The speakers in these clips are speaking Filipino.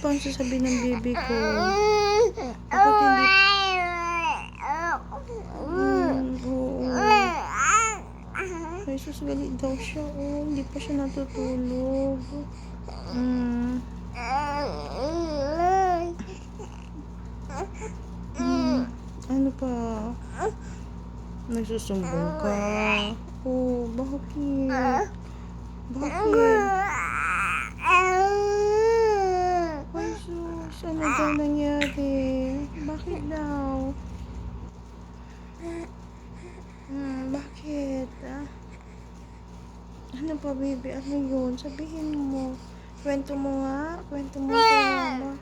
pa ang sasabihin ng baby ko? Bakit hindi... Oo. Ay, sus, galit daw siya. Oh, hindi pa siya natutulog. Ano pa? Nagsusumbong ka. Oh, bakit? Bakit? Ay, sus, ano daw nangyari? Bakit daw? Bakit? Ano pa, baby? Ano yun? Sabihin mo. Kwento mo nga. Kwento mo kay mama.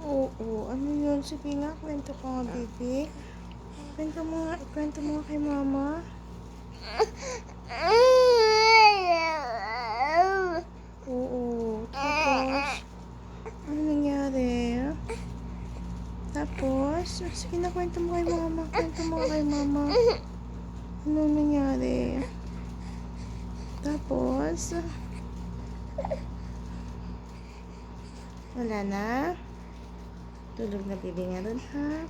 Oo. Ano yun? Sige nga, kwento ko nga, baby. Kwento mo nga kay mama. Oo. Tapos, ano nangyari? Tapos, sige na, kwento mo kay mama. Kwento mo kay mama. Ano nangyari? Tapos, wala na. Tulog na, baby nga ron, ha?